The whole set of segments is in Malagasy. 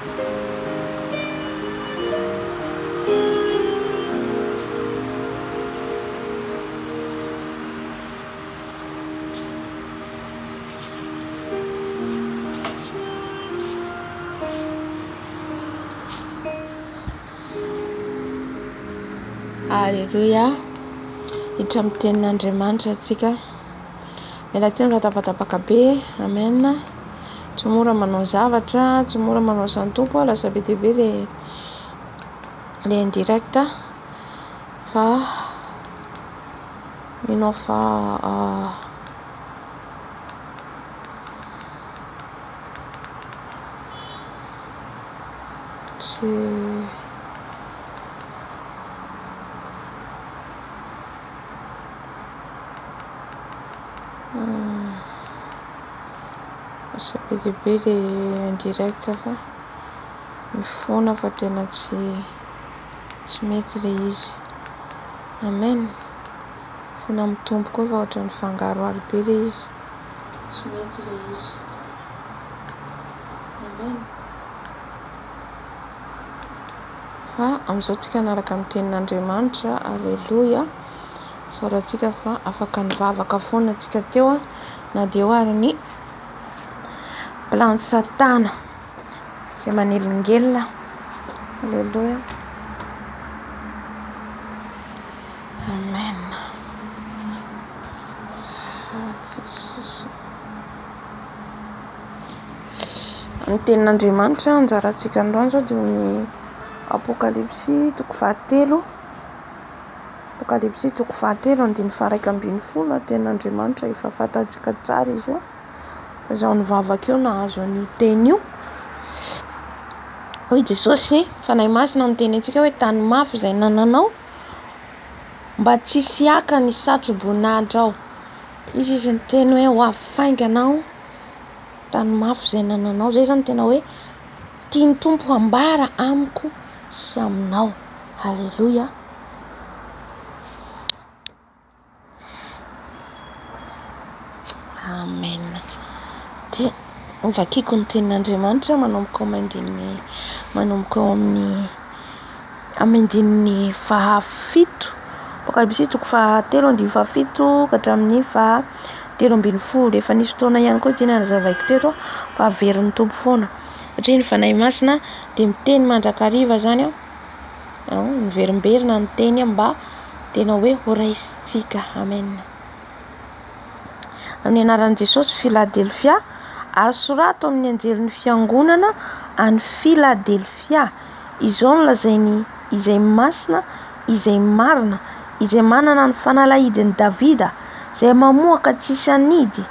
Alleluia. Hiditra amin'ny tenin'Andriamanitra antsika. Miala tsiny raha tapatapaka be. Amen. Tsy mora manao zavatra, tsy mora manao santompo, lasa be dia be le indirect fa minao fa tsy lasa be dia be le indirect fa mifona fa tena tsy mety le izy. Amen. Fona mitombo koa fa ohatran'ny fangaroaro be le izy, tsy mety le izy. Amen. Fa amin'izao tsika naraka amin'ny tenin'Andriamanitra. Alleluia. Saorantsika fa afaka nivavaka foana tsika teo na dia ho ary ny plan Satana izay manelingelina. Alleluia. Amen. Ny tenin'Andriamanitra anjarantsika androany zao dia ny Apokalipsy 7. Apokalipsy 7 andiny faraika ambin'ny folo. Tenin'Andriamanitra efa fantatsika tsara izy io. Zaho nivavaka eo nahazo an'io teny io. Hoy Jesosy fanahy masina miteny antsika hoe tany mafy izay nananao mba tsisy aka ny satro-boninahitra ao. Izy niteny hoe ho afainganao tany mafy izay nananao. Zay zany tena hoe tiany Tompo hambara amiko sy aminao. Alleluia. Amen. Dia vakiko ny tenin'Andriamanitra manomboka amin'ny andininy fahafito. Apokalipsy 7:7 ka hatramin'ny 7:10. Efa nisy fotoana ihany koa tiana nazavaiko teto fa averin'ny Tompo foana. Satria ny fanahy masina dia miteny mandrakariva zany miverimberina ny teny mba tena hoe ho raisitsika. Amen. Amin'ny anaran'i Jesosy Philadelphia, ary sorato amin'ny anjelin'ny fiangonana any Philadelphia, izao no lazainy izay masina, izay marina, izay manana ny fanalahidin'i Davida, izay mamoa ka tsisy anidy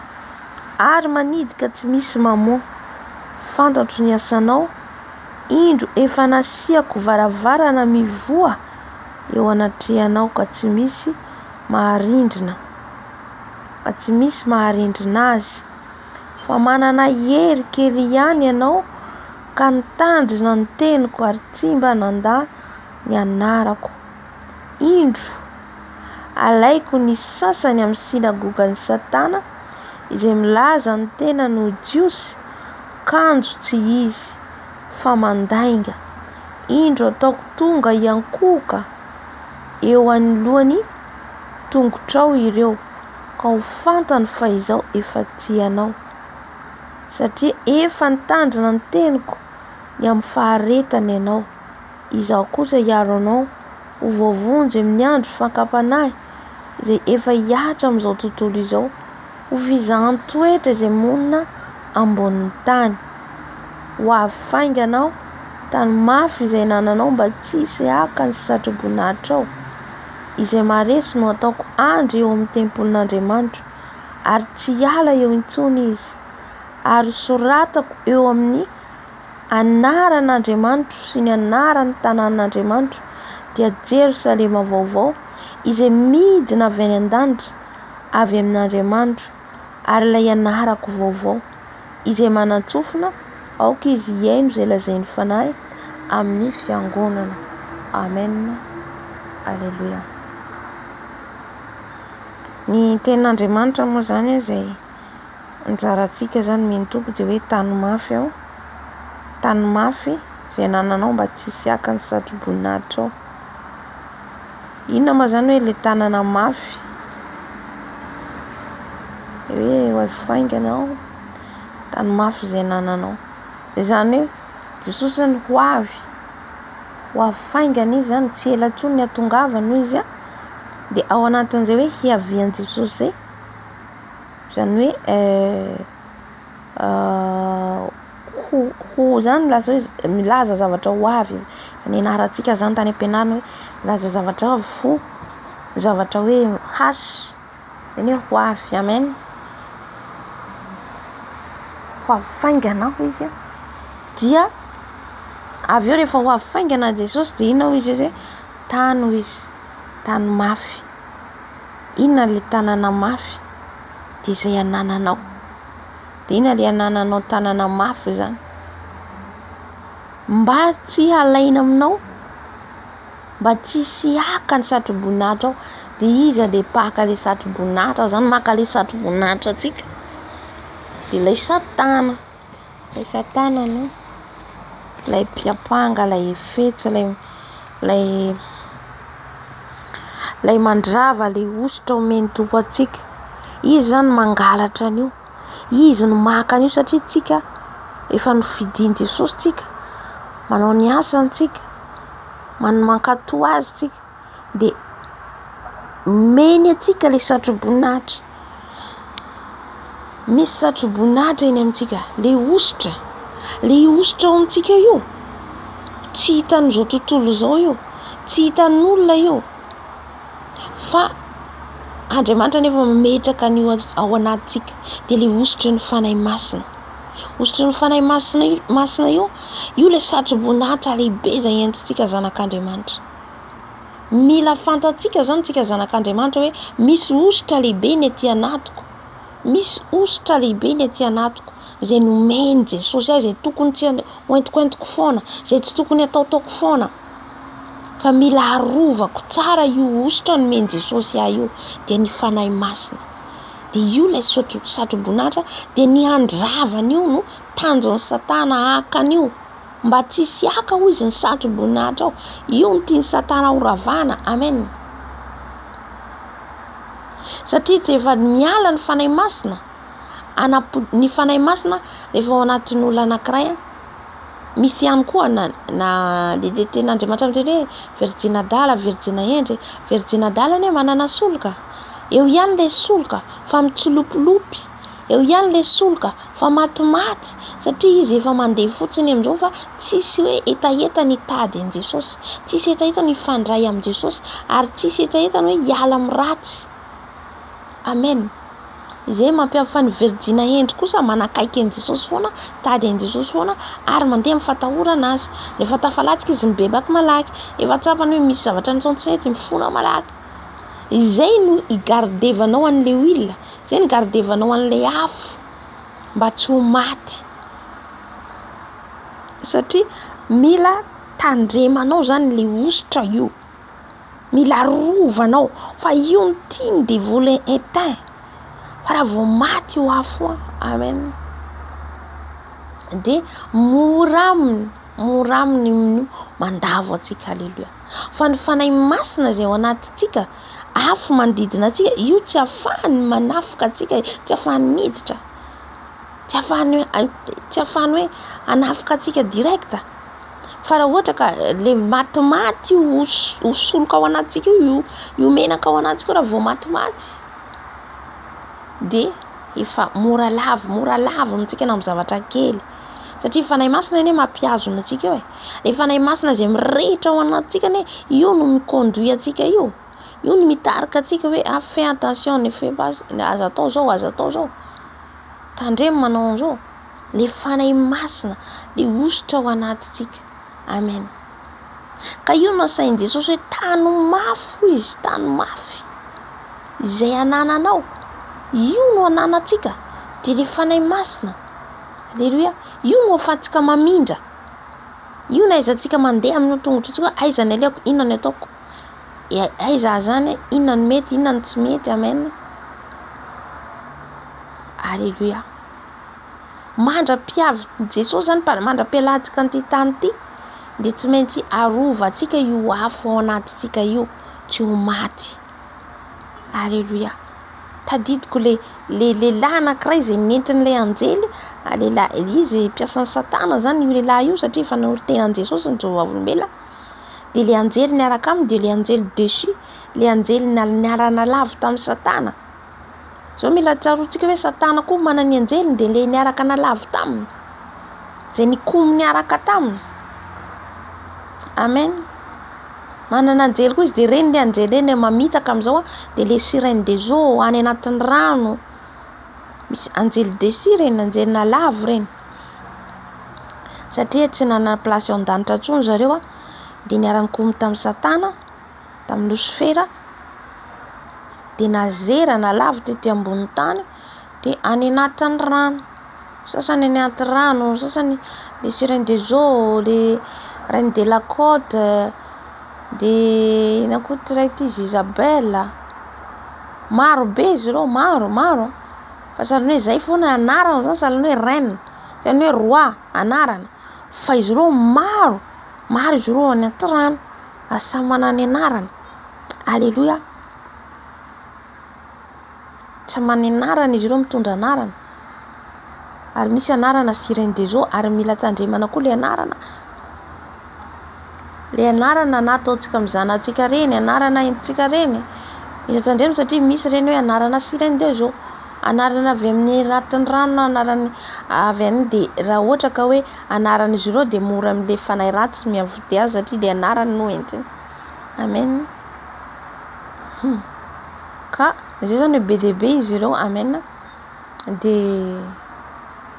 ary manidy ka tsy misy mamoa. Fantatro ny asanao, indro efa nasiako varavarana mivoa eo anatrehanao ka tsy misy maharindrina azy, fa manana hery kely ihany ianao ka nitandrina ny teniko ary tsy mba nandà ny anarako. Indro alaiko ny sasany amin'ny sinagogan'ny Satana izay milaza ny tena no jiosy, kanjo tsy izy fa mandainga. Indro ataoko tonga iankoka eo anoloany tongotrao ireo, ka ho fantany fa izao efa tianao, satria efa nitandrina ny teniko ny amin'ny faharetany ianao. Izaho kosa hiaro anao ho voavonjy amin'ny andro fakapanahy izay efa hiatra amin'izao tontolo izao, ho fizahan'ny toetra izay monina ambonin'ny tany. Ho afainganao tany mafy izay nananao mba tsisy aka ny satro-boninahitra ao, izay maresy no ataoko andry eo amin'ny tempolin'Andriamanitra, ary tsy hiala eo intsony izy. Ary soratako eo amin'ny anaran'Andriamanitra sy ny anaran'ny tanàn'Andriamanitra dia Jerosalema vaovao izay midina avy any an-danitra avy amin'Andriamanitra, ary ilay anarako vaovao izay manantsofina aoka izy hiaino izay lazainy fanahy amin'ny fiangonana. Amen. Alleluia. Ny tenin'Andriamanitra moa zany izay anjarantsika zany mino Tompo dia hoe tany mafy ao, tany mafy zay nananao mba tsy hisy aka ny satroboninahitra ao. Inona ma zany hoe le tanana mafy? Hoe hoafainganao tany mafy zay nananao. Zany hoe Jesosy ny hoafaingana izy zany, tsy ela tsony ny atongavana izy de ao anatin'izay hoe hiavian Jesosy zay, zany hoe ho zany milaza hoe milaza zavatra ho avy. Ny anarantsika zany tany am-pianarana hoe milaza zavatra ho zavatra hoe hasy, zany hoe ho avy. Amen. Hoafaingana izy dia avy eo rehefa hoafaingana Jesosy de inona izy hoe tany izy, tany mafy. Inona le tanana mafy? De izay anananao. De inona le anananao tanana mafy zany? Mba tsy halaina aminao, mba tsy haka ny satroboninahitra ao, de iza le paka le satroboninahitra zany, maka le satroboninahitra atsika, de lay satana no lay mpiapanga, lay efetsy, lay mandrava, lay ositra omeny tompo atsika. Izy zany mangalatra an'io, izy no maka an'io satria tsika efa nofidin Jesosy tsika, manao ny asany tsika, mankatoa azy tsika, de meny atsika le satroboninahitra. Misy satroboninahitra eny amintsika, le ositra ao amintsika io tsy hitan'izao tontolo zao io, tsy hitan'olona io, fa Andriamanitra nefa mametraka an'io ao anatintsika. De le ositra ny fanahy masina, ositra ny fanahy masina io le satroboninahitra lehibe zay entintsika zanak'Andriamanitra. Mila fantatsika zany tsika zanak'Andriamanitra hoe misy ositra lehibe ny aty anatiko, misy ositra lehibe ny aty anatiko zay nomeny Jesosy azy, zay tokony tsy hoentikoentiko foana, zay tsy tokony ataotako foana, fa mila arovako tsara io ositra nomeny Jesosy ahy io. De ny fanahy masina, de io lay satroboninahitra, de ny andravany io no tanjon'ny satana hakan'io, mba tsy hisy haka izy ny satroboninahitra ao. Io no tiany satana horavana. Amen. Satria tsy efa miala ny fanahy masina, ny fanahy masina rehefa ao anatin'ny olona anankiray, misy ihany koa na le ten'Andriamanitra miteny hoe Virgina dala, Virgina endry. Virgina dala ne manana soloka, eo ihany le soloka fa mitsolopolopy, eo ihany le soloka fa matimaty, satria izy efa mandeha fotsiny amin'izao fa tsisy hoe etaeta ny tady an Jesosy, tsisy etaeta ny fandray am Jesosy, ary tsisy etaeta ny hoe hiala amin'ny ratsy. Amen. Izay mampiavaka ny Virgina endry kosa manakaiky an Jesosy foana, tady an Jesosy foana, ary mandeha mifatahorana azy. Rehefa tafalatsika izy mibebaky malaky, efa tsapany hoe misy zavatra nitsontsiny mifona malaky. Izay no igardevanao an'le huile, izay no igardevanao an'le afo mba tsy ho maty. Satria mila tandremanao zany le ositra io, mila rovanao, fa io no tiany de voler éteint, fa raha vao maty io afo. Amen. De mora aminy mandavo atsika. Alleluia. Fa ny fanahy masina zay ao anatintsika, afo manodidina atsika, io tsy ahafahany manafika atsika, tsy ahafahany miditra, tsy ahafahany hoe anafika atsika direct. Fa raha ohatra ka le matimaty io soloka ao anatintsika io menaka ao anatintsika raha vao matimaty, de efa mora lavo amintsika na amin'ny zavatra kely. Satria fanahy masina anie mampiazona atsika io. Le fanahy masina zay mirehitra ao anatintsika anie, io no miconduit atsika io no mitarika atsika hoe fais attention, ne fais pas, aza atao zao, tandremo manao an'izao. Le fanahy masina, le ositra ao anatintsika. Amen. Ka io no sain Jesosy hoe tany mafy izy, tany mafy izay anananao, io no ananatsika. De le fanahy masina, alleluia, io no ahafahantsika mamindra, io no ahaizantsika mandeha amin'ny tongotra tsika, aiza ny aleoko, inona ny ataoko, aiza zany, inona ny mety, inona ny tsy mety. Amen. Alleluia. mandra-piavy Jesosy zany mandra-pialantsika an'ity tany ity, de tsy maintsy arovantsika io afo ao anatintsika io tsy ho maty. Alléluia. Tadidiko le lehilahy anankiray izay nentin'ilay anjely, lehilahy izy mpiasan'ny Satana zany io lehilahy io satria efa naoritenan'i Jesosy ny Jehova-olombelona. De le anjely niaraka aminy de le anjely dessus, le anjely niarana lavo tamin'ny Satana. Zao mila tsaroantsika hoe Satana koa manana ny anjeliny de le niaraka nalavo taminy, zay nikomy niaraka taminy. Amen. Manana anjely koa izy de reny le anjely reny mamitaka amizao de le sirène des eaux any anatin'ny rano. Misy anjely dessus reny, anjely nalavo reny. Satria tsy nanana plasy ao an-danitra intsony zareo de niara-nikomy tamin'ny Satana, tamin'ny Lucifera, de nazera nalavo tety ambony tany de any anatin'ny rano. Sasany any anaty rano, sasany le sirène des eaux, le reine de la côte, de nakotiray ty Isabelle. Maro be izy ireo, maro. Fa sahalan'ny hoe zay foana anarana zany, sahalan'ny hoe reine, sahalan'ny hoe roi anarana. Fa izy ireo maro izy ireo any anaty rano, samy manana ny anarana. Alléluia. Samy manana anarana izy ireo, mitondra anarana. Ary misy anarana sirène des eaux, ary mila tandremana koa le anarana. Le anarana nataontsika amin'ny zanantsika reny, anarana entintsika reny. Mila tandremana satria misy reny hoe anarana sirène des eaux, anarana avy amin'ny anatin'ny rano na anarana avy any, de raha ohatra ka hoe anarana izy ireo de mora amin'le fanahy ratsy miavodia azy satria le anarana no entiny. Amen. Ka izay zany hoe be dia be izy ireo. Amen. De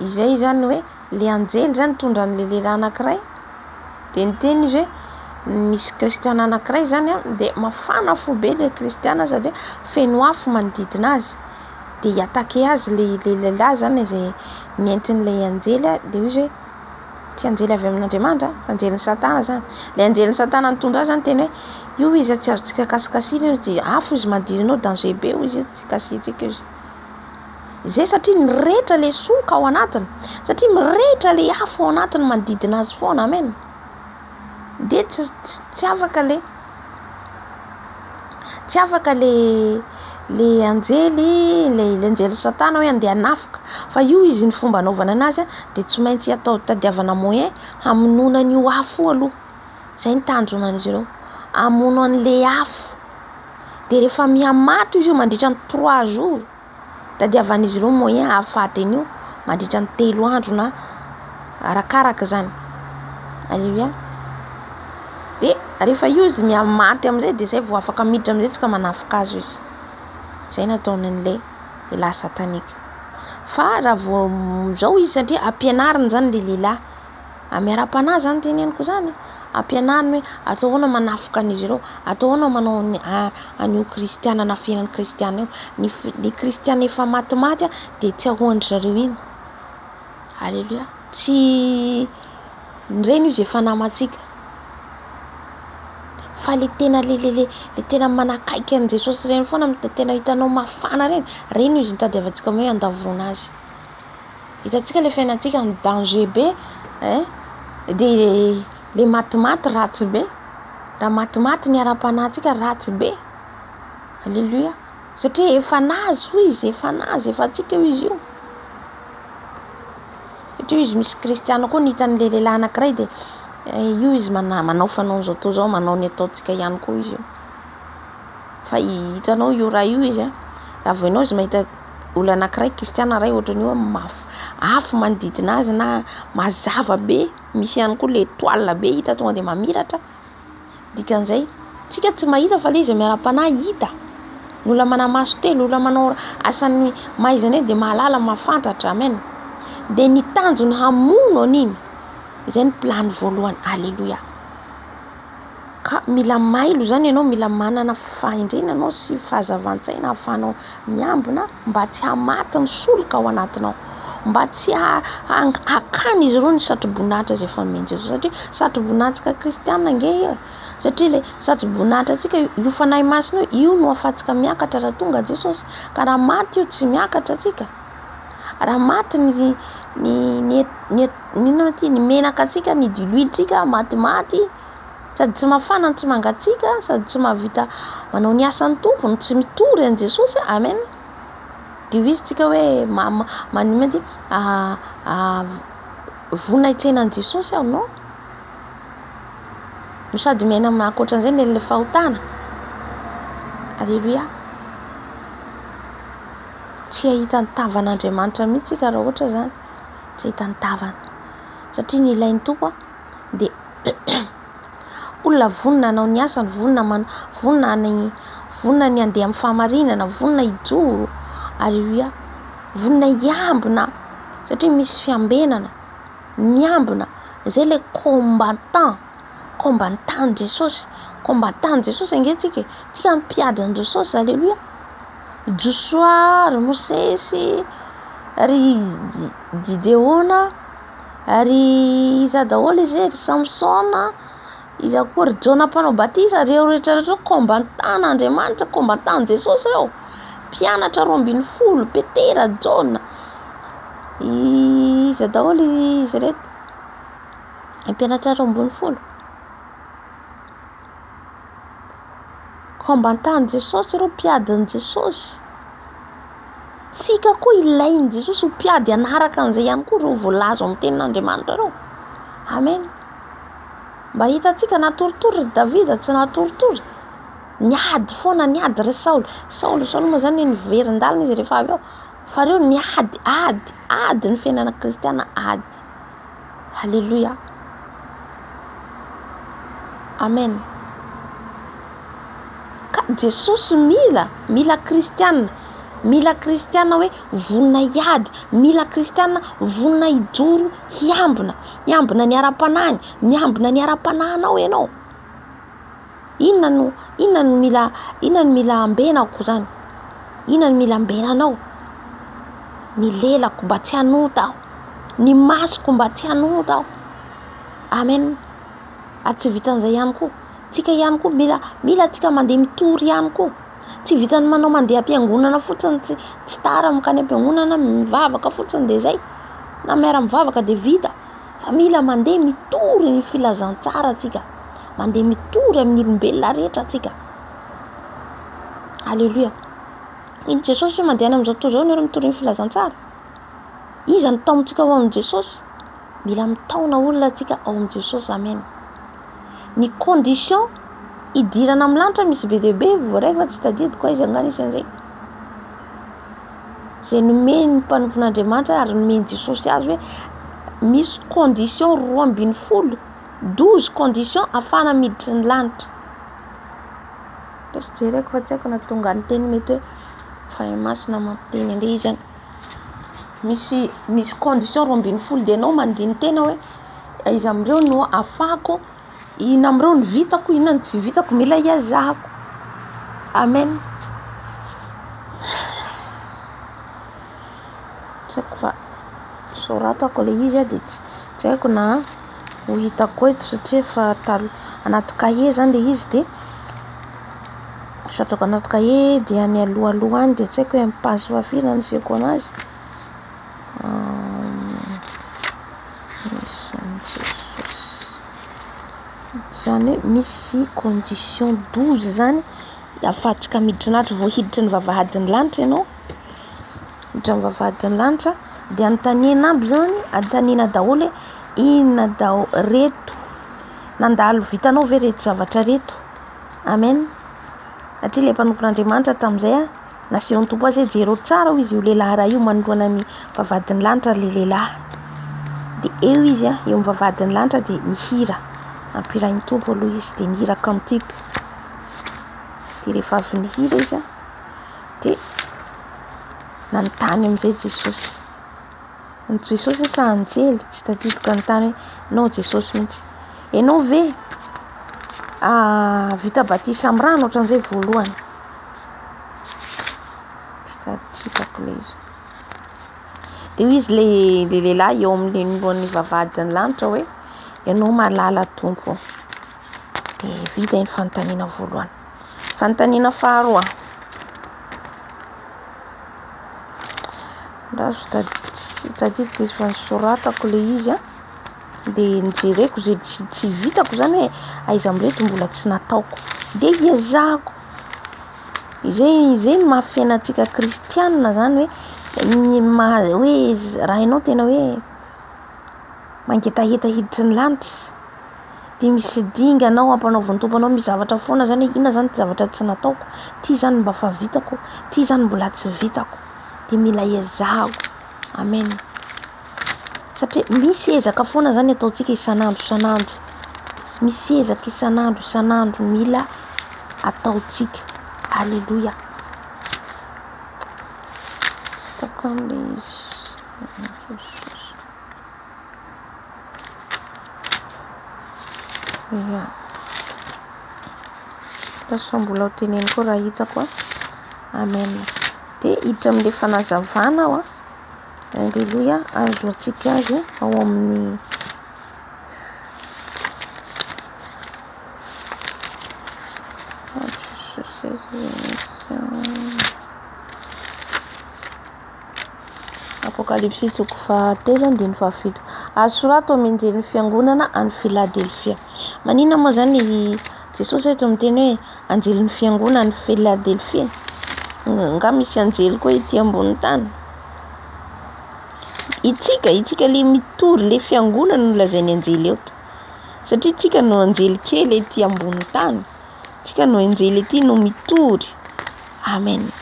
izay zany hoe le anjely zany tondra an'le lehilahy anankiray, de niteny izy hoe misy kristiana anankiray zany de mafana fo be le kristiana sady feno afo manodidina azy, de hiatake azy le lehilahy zany izay nentin'ilay anjely, de izy hoe tsy anjely avy amin'Andriamanitra, anjelin'ny Satana zany. Le anjelin'ny Satana nitondra azy zany teny hoe io izy tsy azontsika kasikasina, io de afo izy manodidina ao, danger be io izy, tsy kasitsika izy. Zay satria mirehitra le soka ao anatiny, satria mirehitra le afo ao anatiny manodidina azy foana. Amen. De tsy afaka le anjely, le anjely Satana hoe andeha hanafika. Fa io izy ny fomba anaovana anazy de tsy maintsy atao tadiavana moyen hamonoana an'io afo aloha. Zay ny tanjonan'izy ireo, hamono an'le afo. De rehefa mihamato izy io mandritra ny 3 jours, tadiavan'izy ireo moyen hahafaty an'io mandritra ny 3 andro na arakaraka zany. Alléluia. De rehefa io izy mihamaty amizay de zay vao afaka miditra amizay tsika manafika azy izy. Zay nataony an'le lehilahy satanika. Fa raha vao zao izy satria ampianariny zany le lehilahy, amiara-panahy zany teneniko zany, ampianariny hoe atao ahoana manafika an'izy ireo, atao ahoana manao an'io kristiana na fiainan'ny kristiana io, ny kristiana efa matimaty de tsy ahoan'ny zareo iny. Alléluia. Tsy reny izy efa namatsika, fa le tena le tena manakaiky an' Jesosy reny foana, tena hitanao mafana reny izy nitadiavantsika hoe andavona azy. Hitantsika le fiainantsika ny danger be, de le matimaty ratsy be, raha matimaty ny ara-panahintsika ratsy be. Alléluia. Satria efa nazy ho izy, efa antsika izy io. Satria izy misy kristiana koa nitan'le lehilahy anankiray de io izy manao fanaon'izao atao zao, manao ny ataontsika ihany koa izy io. Fa hitanao io raha io izy raha vao ianao izy mahita olona anankiray kristiana ray ohatran'io hoe afo manodidina azy na mazava be, misy ihany koa le toile be hita tonga de mamiratra. Dikan'izay tsika tsy mahita fa le izy miara-panahy hita. Ny olona manamaso telo, olona manao asan'ny maizana de mahalala mahafantatra. Amen. De ny tanjony hamono an'iny, izay ny plany voalohany. Alléluia. Ka mila mailo zany ianao, mila manana fahendrena anao sy fahazavan-tsaina ahafahanao miambina mba tsy hamaty ny solika ao anatinao, mba tsy hakany izy ireo ny satroboninahitra izay fanomen'i Jesosy. Satria satroboninahitsika kristiana nge, satria le satroboninahitra atsika io fanahy masina io no ahafahantsika miakatra raha tonga Jesosy. Ka raha maty io tsy miakatra atsika. raha maty ny menaka atsika ny diluitsika maty sady tsy mafana tsy mangatsika sady tsy mahavita manao ny asan'ny tompony tsy mitory an Jesosy. Amen. De izy tsika hoe manimo ty vonina hitsenan Jesosy aho no sady miaina amina ankoatran'izay le fahotana. Alleluia. Tsy ahita ny tavan'Andriamanitra mihitsy tsika raha ohatra zany tsy ahita ny tavana satria ny ilain'ny tompo de olona vonina anao ny asany, vonina ny andeha amin'ny fahamarinana, vonina hijoro. Alleluia. Vonina hiambina satria misy fiambenana miambina zay le combattant Jesosy ange tsika mpiady an Jesosy. Alleluia. Joshua ry Mosesy ry Gideona ry iza daholo izy ry Samsona iza koa ry Jona mpanao batisa reo rehetra combattant-n'Andriamanitra, combattant Jesosy reo. Mpianatra 12 Petera, Jona iza daholo izy reto mpianatra 12 combattant Jesosy reo, mpiadin Jesosy. Tsika koa ilainy Jesosy ho mpiady anaraka an'izay ihany koa reo voalazo amin'ny tenin'Andriamanitra reo. Amen. Mba hitatsika natoritory Davida tsy natoritory, niady foana niady ry Saoly moa zany niverin-dalina izy rehefa avy eo fa reo niady ny fiainana kristiana ady. Alleluia. Amen. Ka Jesosy mila kristiana hoe vonina hiady, mila kristiana vonina hijoro hiambina ny ara-panahy, miambina ny ara-panahinao ianao. Inona no mila ambenako zany? Inona no mila ambenanao? Ny lelako mba tsy hanota aho, ny masoko mba tsy hanota aho. Amen. Tsy vitan'izay ihany koa tsika ihany koa mila tsika mandeha mitory ihany koa. Tsy vitany manao mandeha am-piangonana fotsiny tsy tara mikany am-piangonana mivavaka fotsiny de zay na miara mivavaka de vita, fa mila mandeha mitory ny filazantsara tsika, mandeha mitory amin'ny olombelona rehetra tsika. Alleluia. Iny Jesosy mandeha amin'izao tontolo zao ny mitory ny filazantsara. Iza ny taontsika ao amin'ny Jesosy? Mila mitaona olona tsika ao amin'ny Jesosy. Amen. Ny condition idirana amin'ny lanitra misy be dia be voaraiko fa tsy tadidiko izy angana isan'izay. Zay nomeny mpanompon'Andriamanitra ary nomeny Jesosy azy hoe misy condition 12 condition afahana miditra ny lanitra. Tsy jereko fa tsy haiko na tonga ny teny mety hoe fahamasina manteny indray izy. Misy condition 12 de anao mandiny tena hoe izy amreo no afako, ina amreo ny vitako, ina ny tsy vitako mila iazahako. Amen. Tsako fa soratako le izy de tsy haiko na ho hitako eto satria fa anaty kahie zany le izy de soratako anaty kahie de any aloha any de tsy haiko hoe amin'ny page fafy naniseko anazy. Zany hoe misy condition 12 zany afahantsika miditra lanitra, voahiditra ny vavahadin'ny lanitra ianao, miditra ny vavahadin'ny lanitra de antanina aby zany, antanina daholo inona daholo reto nandalo vitanao ve reto zavatra reto. Amen. Satria le mpanompon'Andriamanitra tamin'izay nasehon'ny tompo azy jero tsara ho izy io lehilahy raha io manoloana ny vavahadin'ny lanitra le lehilahy. De eo izy eo amin'ny vavahadin'ny lanitra de nihira ampirain'ny tompo aloha izy de nihira cantique. De rehefa avy nihira izy de nanontany amin'izay Jesosy. Ny Jesosy sa anjely tsy tadidiko anontany hoe non Jesosy mihitsy, ianao ve vita batisa amin'ny rano ohatran'izay voalohany? Tadidiko le izy. De izy le lehilahy eo amin'ny noloan'ny vavahadin'ny lanitra hoe ianao malala tompo. De vita iny fanontaniana voalohany. Fanontaniana faharoa. raha sy tadidiko izy fa nisoratako le izy de nijereko zay tsy vitako zany hoe aiza mreto mbola tsy nataoko de iezahako. Izay ny mahafiainantsika kristianina zany hoe raha ianao tena hoe mangetaheta hiditra ny lanitra de misy dinga anao ampanaoviny tomponao misy zavatra foana zany inona zany ty zavatra tsy nataoko, ty zany mba fa vitako, ty zany mbola tsy vitako, de mila ezahako. Amen. Satria misy ezaka foana zany ataontsika isanandro, misy ezaka isanandro mila ataontsika. Alléluia. Stakande ya lasa mbola hoteneny koa raha hitako. Amen. De hiditra amin'le fanazavana aho Alléluia. Azo atsika azy ao amin'ny Apocalypse 3:7-7. Azo sorato amin'ny anjelin'ny fiangonana any Philadelphia. Manina moa zany Jesosy eto miteny hoe anjelin'ny fiangonana any Philadelphia. Nga misy anjely koa ety ambony tany. Itsika le mitory le fiangonana no lazainy anjely eto. Satria itsika no anjely kely ety ambony tany. Itsika no anjely ety no mitory. Amen.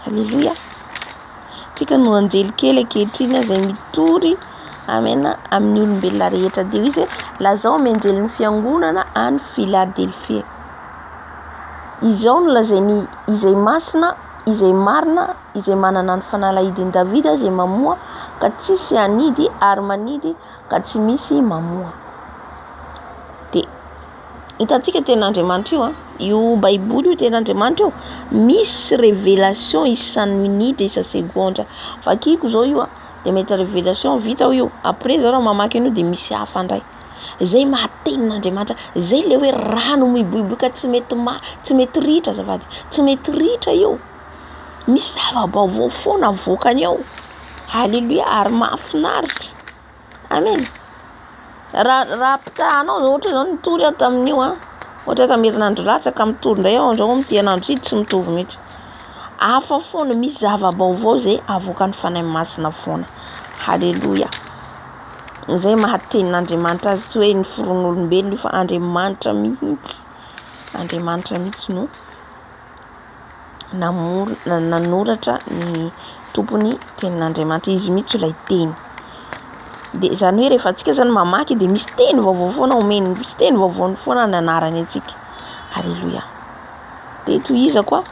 Alléluia. Itsika no anjely kely ankehitriny zay mitory. Amen. Amin'ny olombelona rehetra de izy lazao amin'ny anjelin'ny fiangonana any Philadelphia. Izao no lazainy izay masina, izay marina, izay manana ny fanalahidin'i Davida zay mamoa ka tsisy anidy ary manidy ka tsy misy mamoa. De hitantsika ten'Andriamanitra io baiboly io ten'Andriamanitra io misy révélation isan'ny minitra isa-segondra. Vakiko zao io de mety révélation vita io. Après zao raha mamaky an'io de misy hafa ndray. Zay mahatenin'Andriamanitra, zay le hoe rano miboiboika tsy mety ritra azafady. Tsy mety ritra io. Misy zava-baovao foana avoakany ao. Alléluia. Ary mahafinaritra. Amen. Raha pitahanao zao ohatra zao nitory ato amin'io ohatra tamerinandro latsaka mitory ndray ao zao amin'ny tianandro sy tsy mitovy mihitsy. Hafa foana misy zava-baovao zay avoakan'ny fanahy masina foana. Alléluia. Zay mahatenin'Andriamanitra azy tsy hoe ny foron'olombelona fa Andriamanitra mihitsy. Andriamanitra mihitsy no nanoratra ny tompony tenin'Andriamanitra. Izy mihitsy ilay teny. De zany hoe rehefa antsika zany mamaky de misy teny vaovao foana omeny, misy teny vaovao foana ny anarany antsika. Alléluia. De tohizako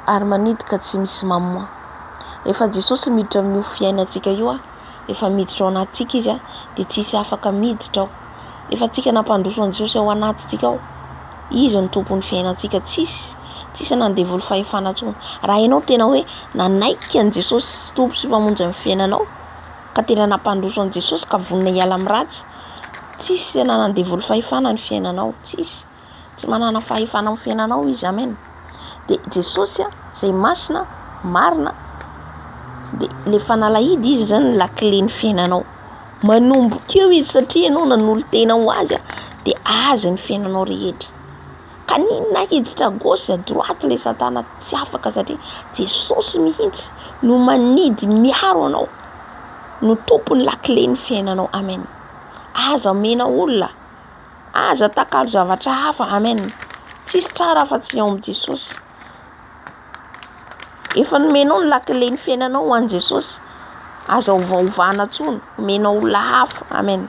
ary manidika tsy misy mamoa. Rehefa Jesosy miditra amin'io fiainantsika io rehefa miditra ao anatsika izy de tsisy afaka miditra ao. Rehefa antsika nampandroso an Jesosy ao anatsika ao, izy ny tompon'ny fiainantsika, tsisy nandevoly fahefana tsony. Raha ianao tena hoe nanaiky an Jesosy tompo sy mpamonjy amin'ny fiainanao ka tena nampandroso an Jesosy ka vonona hiala amin'ny ratsy, tsisy nandevoly fahefana ny fiainanao, tsy manana fahefana amin'ny fiainanao izy. Amen. De Jesosy zay masina, marina, de le fanalahidy izy zany la clé ny fiainanao. Manomboka eo izy satria ianao nanolo tena ho azy de azy ny fiainanao rehetra. Kanina hiditra gauche à droite le satana tsy afaka satria Jesosy mihitsy no manidy miaro anao, no tompony la clé ny fiainanao. Amen. Aza mena olona, aza takalo zavatra hafa. Amen. Tsisy tsara afa-tsy ao amin'ny Jesosy. Efa nomenao ny la clé ny fiainanao ho an'i Jesosy, aza ovaovana tsony, menao olona hafa. Amen.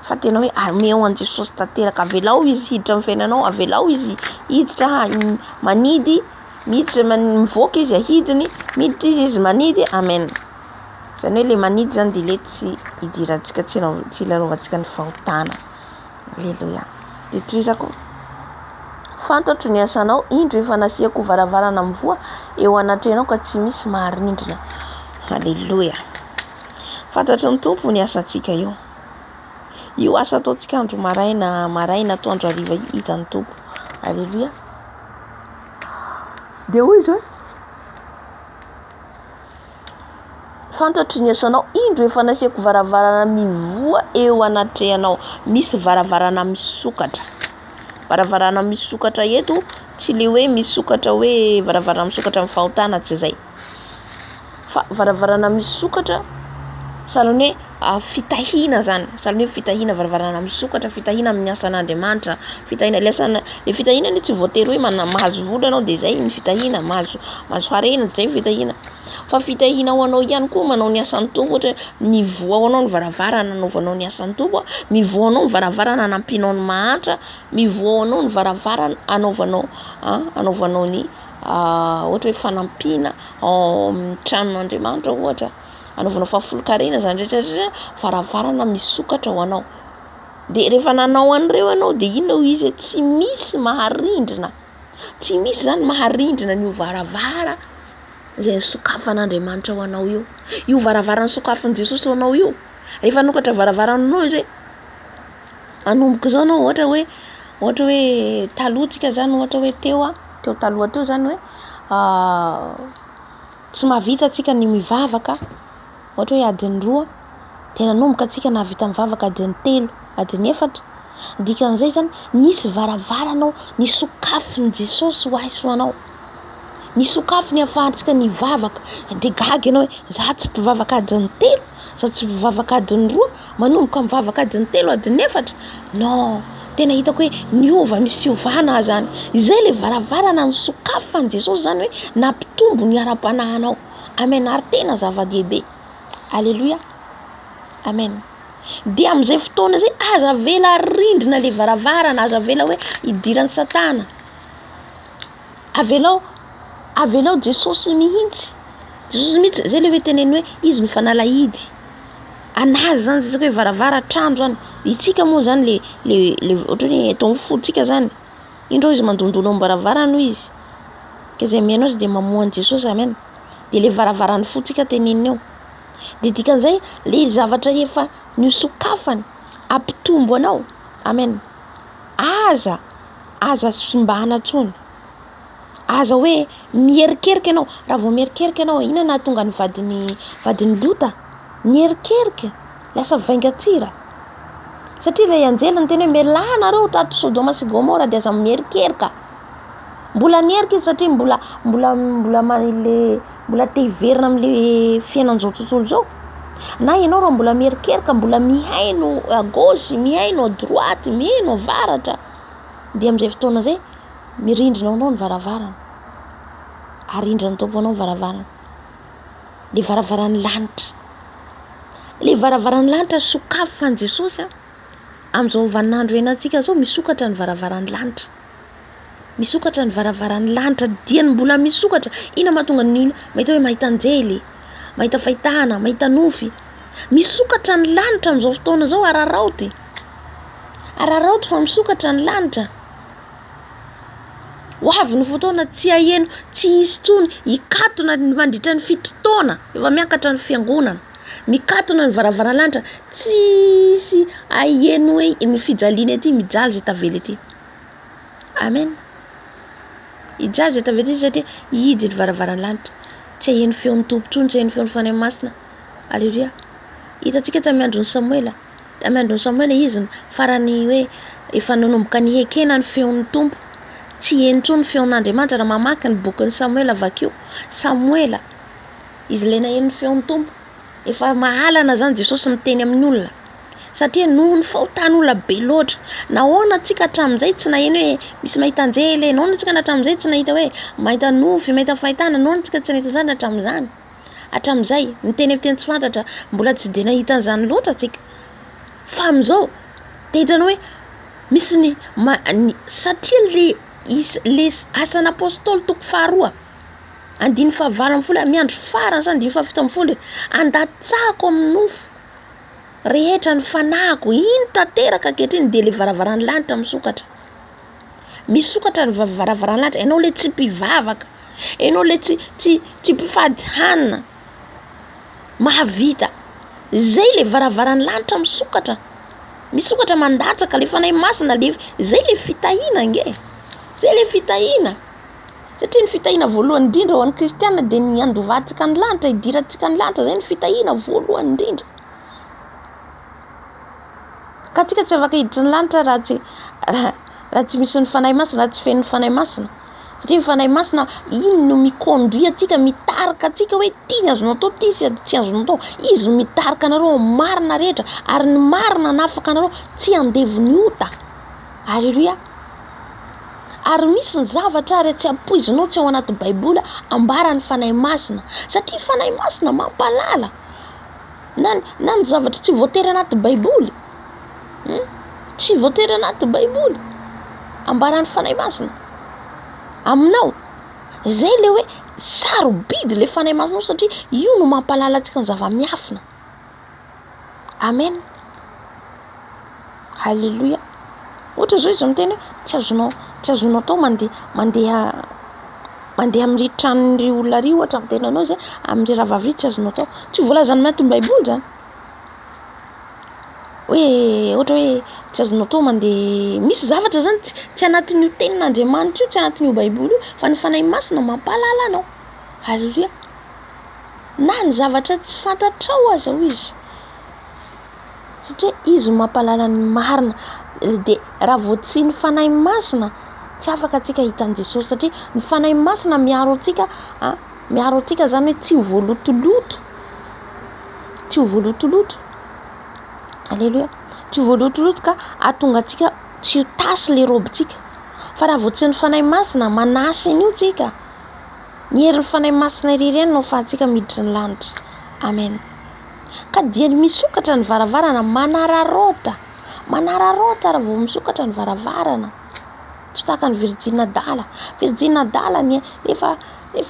Fa tena hoe ameo an Jesosy tanteraka, avelao izy hiditra amin'ny fiainanao, avelao izy hiditra manidy, miditra mivoaka izy ahidiny, miditra izy manidy. Amen. Zany hoe le manidy zany de le tsy idirantsika, tsy ilalaovantsika ny fahotana. Alléluia. De toizako fantatro ny asanao, indro efa nasiako varavarana mivoa eo anatrenao ka tsy misy maharindrina. Alléluia. Fantatro ny tompo ny asantsika io. Io asa ataontsika andro maraina atoandro hariva hitan'ny tompo. Alléluia. De hoy zao fantatry ny asanao indro efa nasiako varavarana mivoa eo anatrehanao, misy varavarana misokatra. Varavarana misokatra eto tsy le hoe misokatra hoe varavarana misokatra amin'ny fahotana, tsy zay, fa varavarana misokatra sahalan'ny hoe fitahina zany, sahalan'ny hoe fitahina, varavarana misokatra, fitahina amin'ny asan'Andriamanitra, fitahina le fitahina ny tsy voatery hoe mahazo vola anao de zay ny fitahina, mahazo harena zay fitahina, fa fitahina ho anao ihany koa manao ny asan'ny tombo, ohatra mivoa ho anao ny varavarana anaovanao ny asan'ny tombo, mivoa anao ny varavarana anampinao ny mahantra, mivoa anao ny varavarana anaovanao ny ohatra hoe fanampina tranon'Andriamanitra, ohatra anaovanao fahafolokarena zany rehetra varavarana misokatra ho anao. De rehefa nanao an'ireo anao de inona izy tsy misy maharindrina, tsy misy zany maharindrina ny varavara izay sokafan'Andriamanitra ho anao io varavarana sokafin'i Jesosy ho anao io. Rehefa nokatra varavaranao izay manomboka zao anao, ohatra hoe talohantsika zany, ohatra hoe teo taloha teo zany hoe tsy mahavita antsika ny mivavaka, ohatra hoe adiny 2 de nanomboka antsika nahavita mivavaka adiny 3 adiny 4, dikan'izay zany nisy varavaranao ny sokafin'i Jesosy ho aiso anao, ny sokafiny ahafahantsika ny vavaka. De gaga ianao hoe za tsy mpivavaka adiny 3, za tsy mpivavaka adiny 2, manomboka mivavaka adiny 3 adiny 4, non, tena hitako hoe niova, misy fiovana zany. Izay le varavarana ny sokafan'i Jesosy zany hoe nampitombo ny ara-panahinao. Amen, ary tena zava-dehibe. Alléluia, amen. De amin'izay fotoana zay aza vela rindrina le varavarana, aza vela hoe idiran'ny Satana, avelao Jesosy mihitsy, zay le hoe teneny hoe izy no fanalahidy anazy zany, zay hoe varavara trano zany. Itsika moa zany le ohatra hoe eto amin'ny fotsika zany, indreo izy mandondolo amin'ny varavara no izy, ke zay mianao izy de mamohan Jesosy, amen. De le varavarany fotsika teneniny eo. De dikan'izay le zavatra efa nisokafany ampitombo anao, amen. Aza simbana tsony, aza hoe mierikerika ianao. Raha vao mierikerika ianao, inona nahatonga ny vadiny Lota nierikerika, lasa vaingatsira, satria le anjely ny teny hoe mialana nareo tato Sodoma sy Gomora de aza mierikerika. Mbola nierika izy satria mbola te hiverina amin'le fiainan-zao tontolo zao. Na ianao raha mbola mierikerika, mbola mihaino à gauche, mihaino à droite, mihaino avaratra, de amin'izay fotoana zay mirindrina anao ny varavarana, arindran'ny tompo anao ny varavarana. Le varavaran'ny lanitra, le varavaran'ny lanitra sokafan'i Jesosy amin'izao vaninandro iainantsika zao, misokatra ny varavaran'ny lanitra, misokatra ny varavaran'ny lanitra, diany mbola misokatra. Ina mahatonga ny olona mahita hoe mahita anjely, mahita fahitana, mahita nofy, misokatra ny lanitra amin'izao fotoana zao. Araraoty fa misokatra ny lanitra. Ho avy ny fotoana tsy aheno, tsy hisy tsony hikatona mandritra ny fitotoana, efa miakatra ny fiangonana, mikatona ny varavaran'ny lanitra, tsy hisy aheno hoe ny fijaliana ety mijaly zay tavela ety, amen. Hijaly zay tavela ety satria hihidy ny varavaran'ny lanitra, tsy aheno feon'ny tompo tsony, tsy aheno feon'ny fanahy masina. Alléluia. Hitantsika tamin'ny andron'ny Samuela, izy farany hoe efa nanomboka ny ekena ny feon'ny tompo, tsy heno tsony feon'Andriamanitra. Raha mamaky ny bokin'ny Samuela vakio, Samuela izy le naheno ny feon'ny tompo, efa mahalana zany Jesosy miteny amin'ny olona, satria noho ny fahotan'olona be loatra. Nahoana antsika hatramin'izay tsy naheno hoe misy mahita anjely, nahoana antsika hatramin'izay tsy nahita hoe mahita nofy, mahita fahitana, nahoana antsika tsy nahita zany hatramin'izay ny teny amin'ny teny tsy fantatra, mbola tsy de nahita an'izany loatra antsika. Fa amin'izao te hitanao hoe misy satria le asan'ny apôstôly toko faharoa 1:7 miandro farany zany 1:7 andatsahako amin'ny nofo rehetra ny fanahiko, iny tanteraka ankehitriny. De le varavaran'ny lanitra misokatra ny varavaran'ny lanitra. Ianao le tsy mpivavaka, ianao le tsy mpifady hanina mahavita, zay le varavaran'ny lanitra misokatra mandatsaka le fanahy masina, zay le fitahina nge, zay le fitahina. satria ny fitahiana voalohany indrindra ho an'ny kristianina dia ny andovatsika ny lanitra, hidirantsika ny lanitra, izay ny fitahiana voalohany indrindra. Ka tsika tsy afaka hiditra ny lanitra raha tsy misy ny fanahy masina, raha tsy feno ny fanahy masina. Satria ny fanahy masina iny no miconduit atsika, mitarika atsika hoe ty ny azonao atao, ty tsy azonao atao. Izy no mitarika anareo amin'ny marina rehetra, ary ny marina nafaka anareo tsy andevony ota. Alleluia. Ary misy ny zavatra ary tsy ampoizinao tsy ao anaty baiboly ambarany fanahy masina, satria fanahy masina mampalala na ny zavatra tsy voatery anaty baiboly, tsy voatery anaty baiboly ambarany fanahy masina aminao. Zay le hoe sarobidy le fanahy masina satria io no mampalala antsika ny zava-miafina. Amen. Halleluia. Ohatra zao izy miteny hoe tsy azonao atao mandeha amin'ny tranon'ny olona ry, ohatra miteny anao zay amin'ny raha vavy tsy azonao atao. Tsy voalazany anaty baiboly zany. Ohatra hoe tsy azonao atao mandeha, misy zavatra zany tsy anatin'io tenin'Andriamanitra io, tsy anatin'io baiboly io, fa ny fanahy masina mampalala anao. Halleluia. Na ny zavatra tsy fantatrao aza ho izy, satria izy mampalala ny marina. Dia raha vao tsy ny fanahy masina tsy afaka atsika hitan'i Jesosy, satria ny fanahy masina miaro atsika zany hoe tsy ho voalotoloto, tsy ho voalotoloto. Alleluia. Tsy ho voalotoloto ka ahatonga atsika tsy ho tasy le robintsika. Fa raha vao tsy ny fanahy masina manasy an'io tsika, ny herin'ny fanahy masina ireny no ahafahantsika miditra ny lanitra. Amen. Ka dia misokatra ny varavarana manararaota raha vao misokatra ny varavarana. Tsy tahaka ny Virgin Dala. Virgin Dala efa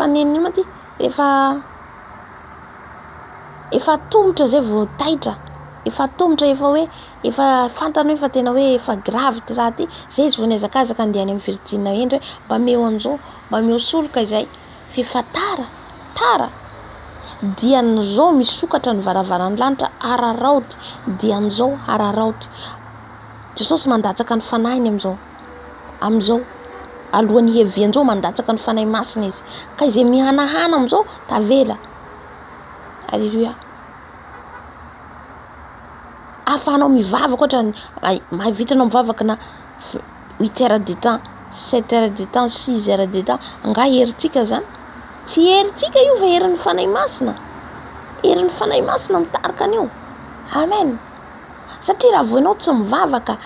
nenina ty, efa tomotra zay vao taitra, efa tomotra, efa fantany hoe fa tena hoe efa grave ty raha ty. Zay izy vao niazakazaka andeha any amin'ny Virgin endry hoe mba meo an'izao, mba meo soloka izay. Fefa tara dia n'izao misokatra ny varavaran'ny lanitra araraoty, dia n'izao araraoty. Jesosy mandatsaka ny fanahiny amizao alohan'ny hevian'izao mandatsaka ny fanahy masina izy, ka izay mihanahana amizao tavela. Alleluia. Ahafahanao mivavaka ohatra mahavitanao mivavaka na 8 heures de temps, 7 heures de temps, 6 heures de temps. Nga herintsika zany, tsy herintsika io fa herin'ny fanahy masina. Herin'ny fanahy masina mitarika an'io. Amen. Satria raha vao ianao tsy mivavaka,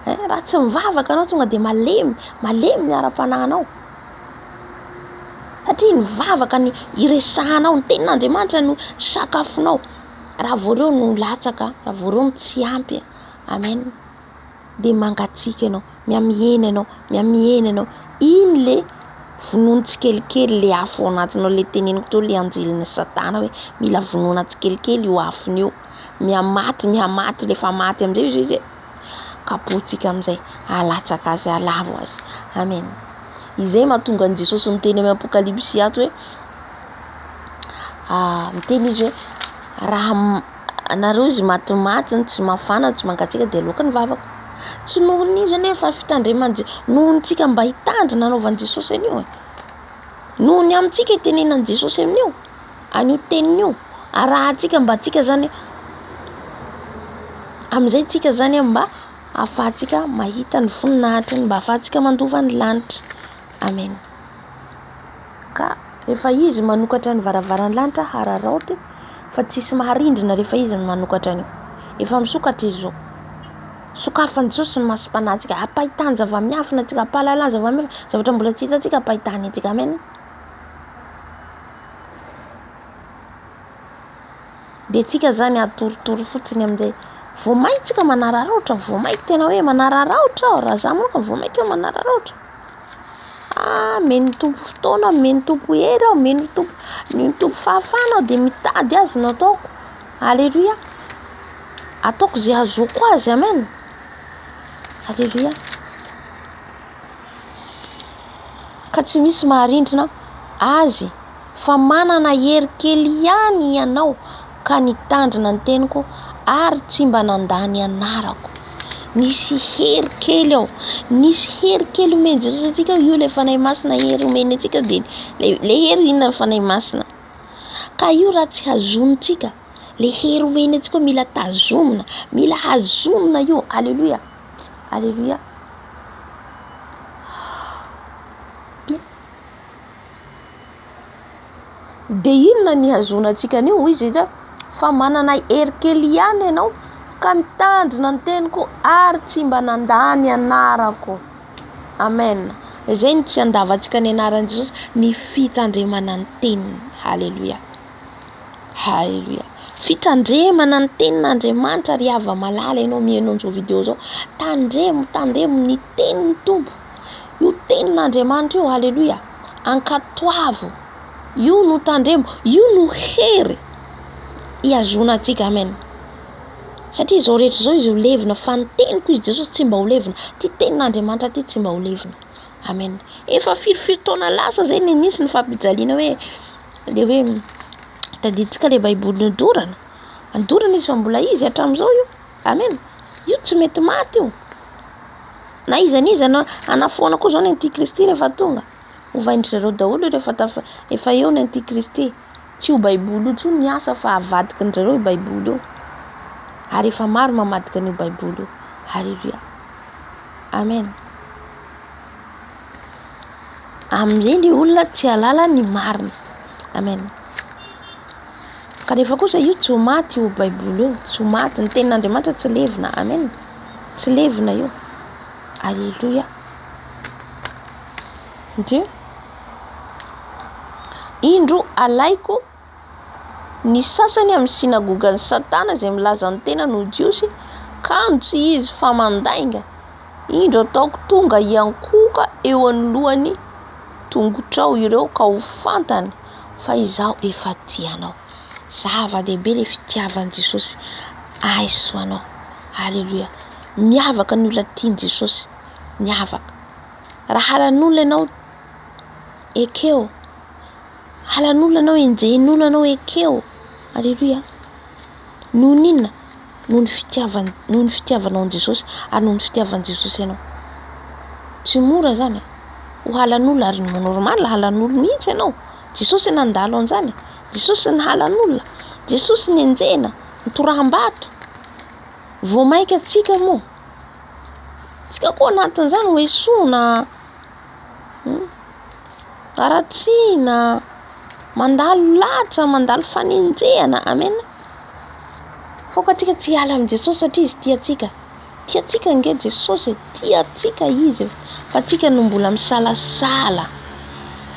raha tsy mivavaka anao tonga dia malemy ny ara-panahinao. Satria ny vavaka ny iresahanao, ny tenin'Andriamanitra no sakafonao. Raha vao reo no latsaka, raha vao reo no tsy ampy, amen, dia mangatsiaka ianao, miamihena ianao. Iny le vonoiny tsikelikely le afo ao anatinao, le teneniko teo le anjelin'ny Satana hoe mila vonoina tsikelikely io afony io. Miamaty lefa maty amizay izy kapotsika amizay, alatsaka azy, alavo azy. Amen. Izay mahatonga an' Jesosy miteny amin'ny Apokalipsy ato hoe miteny izy hoe raha anareo izy maty tsy mafana tsy mangatsiaka dia aloka ny vavaka. Tsy nohon'izy zany fa fitandremana nohontsika mba hitandrina anaovan'i Jesosy an'io. Nohony amintsika itenenan'i Jesosy amin'io, an'io tenin'io, arahantsika mba tsika zany amizay tsika zany mba ahafahantsika mahita ny voninahitriny, mba ahafahantsika mandova ny lanitra. Amen. Ka rehefa izy manokatra ny varavaran'ny lanitra araraoty, fa tsisy maharindrina rehefa izy manokatra an'io. Efa misokatra izy zao. Sokafany Jesosy ny masom-panahintsika, ampahitany zava-miafina antsika, ampahalalany zava-miafina, zavatra mbola tsy hitantsika ampahitany antsika. Amen. Dia tsika zany atorotoro fotsiny amin'izay. Vao mainka tsika manararaotra, vao mainka tena hoe manararaotra, raha za manokana vao mainka manararaotra. Meny tompo fotoana, meny tompo hery, meny tompo fahafana dia mitady azy no ataoko. Alleluia. Ataoko zay azoko azy. Amen. Alleluia. Ka tsy misy maharindrina azy, fa manana hery kely ihany ianao ka nitandrina ny teniko ary tsy mba nandany anarako. nisy hery kely ao, nisy hery kely omeny Jesosy atsika io le fanahy masina hery omeny atsika de le hery inona fanahy masina ka io raha tsy hazonitsika le hery omeny atsika mila tazomina mila hazomina io alleluia alleluia de inona ny hazonantsika anio izy fa manana hery kely ihany ianao ka nitandrina ny teniko ary tsy mba nandany anarako amen zay ny tsy andavatsika ny anaran'i Jesosy ny fitandremana ny teniny halleluia halleluia fitandremana ny tenin'Andriamanitra ry hava malala ianao mihaino an'izao vidéo zao tandremo ny tenin'ny Tompo io tenin'Andriamanitra io halleluia ankatoavo io no tandremo io no hery iazonantsika amen satria zao rehetra zao izy ho levina fa ny teniko izy Jesosy tsy mba ho levina ty tenin'Andriamanitra ty tsy mba ho levina amen efa firy taona lasa zay nisy ny fampijaliana hoe le hoe tadiditsika le baiboly andorana izy fa mbola izy hatramin'izao io amen io tsy mety maty io na izanizana anafoana koa zao ny antikristy rehefa tonga hovaindrzareo daholo efa eo ny antikristy tsy ho baiboly io tsy ny asa fa avadika ndrareo io baiboly io ary efa maro mamadika an'io baiboly io halleluia amen amin'izay ny olona tsy halala ny marina amen ka rehefa kosa io tsy ho maty io baiboly io tsy ho maty ny tenin'Andriamanitra tsy levina amen tsy levina io alleluia de indro alaiko ny sasany amin'ny sinagogan'ny Satana izay milaza ny tena no jiosy kanjo tsy izy fa mandainga indro ataoko tonga iankoka eo anoloany tongotrao ireo ka ho fantany fa izaho efa tianao zava-dehibe le fitiavan'i Jesosy aisoanao halleluia miavaka ny olona tian'i Jesosy miavaka raha halan'olona ianao ekeo halan'olona anao enjehin'olona anao ekeo alleluia noho ninona noho ny fitiavanao an Jesosy ary noho ny fitiavan'i Jesosy ianao tsy mora zany ho halan'olona ary normal halan'olona mihitsy ianao Jesosy nandalo an'izany Jesosy ny halan'olona Jesosy ny enjehina nitoraham-bato vao maika atsika moa tsika koa anatin'izany ho esoina aratsiana mandalo latsa mandalo fanenjehana amen foka atsika tsy hiala amin'i Jesosy satria izy tiatsika nge Jesosy tiatsika izy fa atsika no mbola misalasala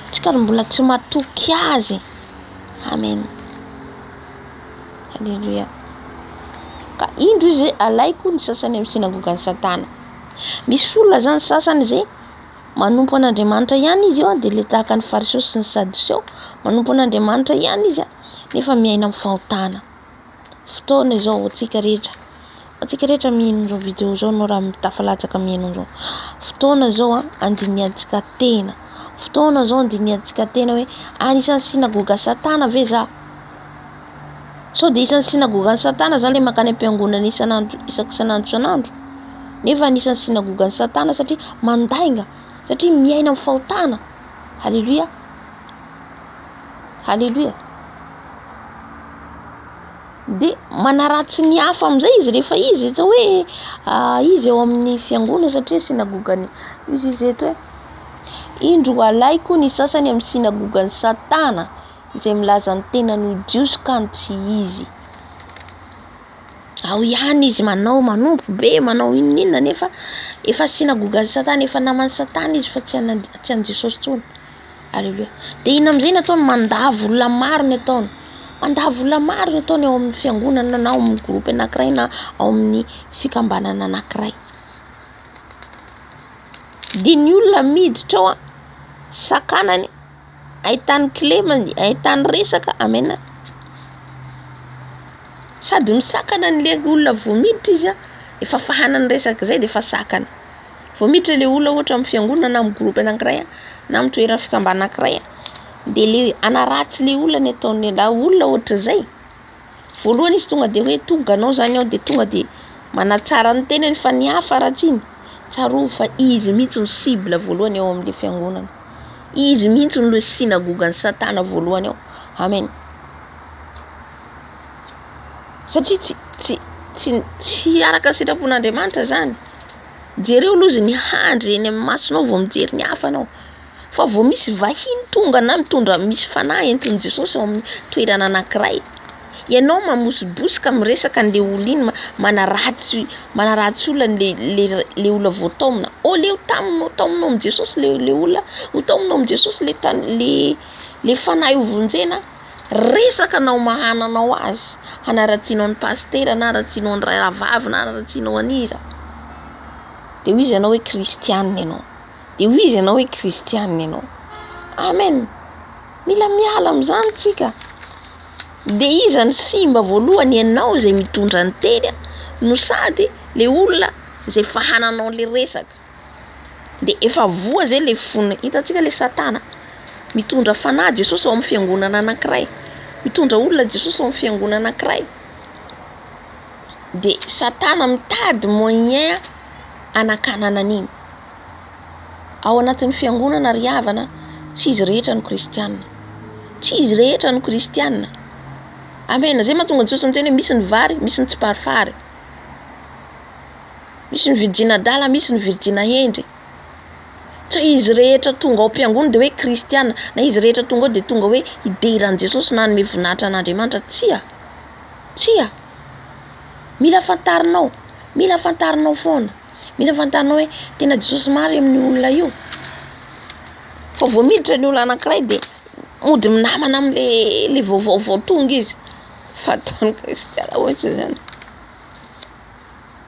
atsika no mbola tsy matoky azy amen halleluia ka indro izy alaiko ny sasany amin'ny sinagogan'ny Satana misy olona zany sasany zay manompo an'Andriamanitra ihany izy eo de le tahaka ny fariseo sy ny sadoseo manompo an'Andriamanitra ihany izy nefa miaina amin'ny fahotana fotoana izao atsika rehetra mihaino an'izao vidéo zao no raha tafalatsaka mihaino an'izao fotoana zao andiniantsika tena fotoana zao andiniantsika tena hoe anisan'ny sinagoga Satana ve za so de isan'ny sinagogan'ny Satana zany le makany am-piangonana isan'andro nefa anisan'ny sinagogan'ny Satana satria mandainga satria miaina amin'ny fahotana halleluia halleluia de manaratsy ny hafa amin'izay izy rehefa izy eto hoe izy eo amin'ny fiangonana satria sinagogany izy eto hoe indro alaiko ny sasany amin'ny sinagogan'ny Satana izay milaza ny tena no jiosy kanto tsy izy ao ihany izy manompo be manao inona nefa efa sinagogan'ny Satana efa namany Satana izy fa tsy an'i Jesosy tsony alleluia de ina amin'izay nataony mandavo olona maro ny ataony eo amin'ny fiangonana na ao amin'ny groupe anankiray na ao amin'ny fikambanana anankiray de ny olona miditra ao sakanany ahitany clé ahitany resaka amen sady misakana n'le olona vao miditra izy efa fahanany resaka zay de efa sakana vao miditra le olona ohatra amin'ny fiangonana na amin'ny groupe anankiray na amin'ny toerana fikambanana anankiray de le anaratsy le olona ny ataony la olona ohatra zay voalohany izy tonga de hoe tonga anao zany ao de tonga de manatsara ny tenany fa ny hafa ratsy iny tsaro fa izy mihitsy ny cible voalohany eo amin'ny fiangonana. Izy mihitsy ny sinagogan'ny Satana voalohany eo. Amen. Satria tsy araka sitrapon'Andriamanitra zany. Jereo aloha izy ny handry eny amin'ny masonao vao mijery ny hafa anao. Fa vao misy vahiny tonga na mitondra misy fanahy entin'i Jesosy ao amin'ny toerana anankiray, ianao mamosibosika miresaka an'le olo iny manaratsy olona le olona voataomina. Le taominao amin'ny Jesosy le olona, ho taominao amin'ny Jesosy le fanahy hovonjena, resaka anao mahananao azy, hanaratsianao ny pastera na hanaratsianao ny rahavavy na hanaratsianao aniza. De hoy izy ianao hoe kristianina ianao. De hoy izy ianao hoe kristianina ianao. Amen. Mila miala amin'izany tsika. De iza ny simba voalohany ianao izay mitondra ny teny no sady le olona izay fahananao le resaka. De efa voa zay le fony. Hitantsika le Satana mitondra fanahy Jesosy ao amin'ny fiangonana anankiray. Mitondra olona Jesosy ao amin'ny fiangonana anankiray. De Satana mitady moyen anakanana an'iny. Ao anatin'ny fiangonana ry havana, tsy izy rehetra no kristianina. Tsy izy rehetra no kristianina. Amen. Zay mahatonga Jesosy miteny hoe misy ny vary, misy ny tsy parifary. Misy ny virgina dala, misy ny virgina hendry. Tsy izy rehetra tonga ao am-piangonana de hoe kristianina, na izy rehetra tonga ao de tonga hoe ideran'i Jesosy na hanome voninahitra an'Andriamanitra. Tsia. Mila fantarinao foana. Mila fantarinao hoe tena Jesosy mary amin'ny olona io. Fa vao miditra ny olona anankiray de mody minamana amin'le vaovao tonga izy. Fataony kristiana ohatsy zany.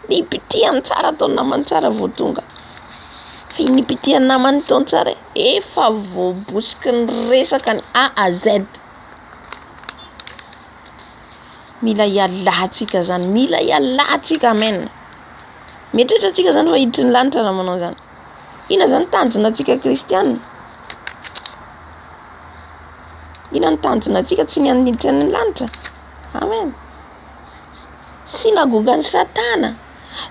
Nipitiany tsara ataony namany tsara vao tonga. Fa nipitiany namany taony tsara efa voabosiky ny resaka ny A à Z. Mila ialatsika zany. Mila ialatsika. Amen. Mieritreritra atsika zany fa hiditry ny lanitra raha manao zany. Ina zany tanjona atsika kristianina? Ina ny tanjona atsika tsy ny haniditra ny lanitra? Amen. Sinagogan'ny Satana.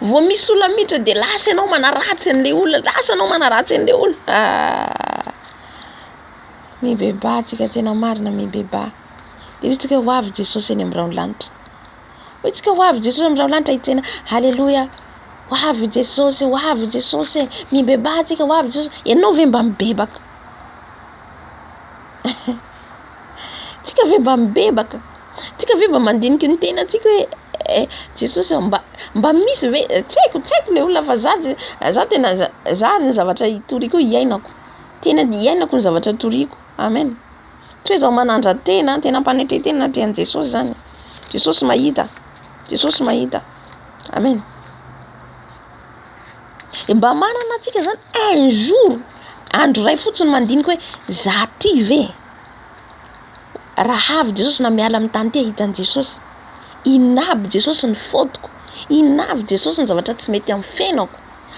Vao misy olona miditra de lasa ianao manaratsy an'le olona. Mibeba atsika tena marina mibeba. De hoy ho avy Jesosy eny amin'ny raolanitra. Ho avy Jesosy amin'ny raolanitra hitsena haleluya. Ho avy Jesosy. Mibeba atsika ho avy Jesosy. Ianao ve mba mibebaka? Tsika ve mba mibebaka? Tsika ve mba mandiniky ny tena tsika hoe Jesosy mba misy ve tsaiko le olona fa za tena za ny zavatra hitoriko iainako. Tena iainako ny zavatra toriko. Amen. Tsy hoe zaho manandra tena mpanetretena natrehan Jesosy zany. Jesosy mahita. Amen. E mba manana atsika zany un jour, andro ray fotsiny mandiniky hoe za ty ve? Raha avy Jesosy na miala amin'ny tany ty hitan'i Jesosy. Inavy Jesosy ny fotoko. Inavy Jesosy ny zavatra tsy mety amin'ny fiainako.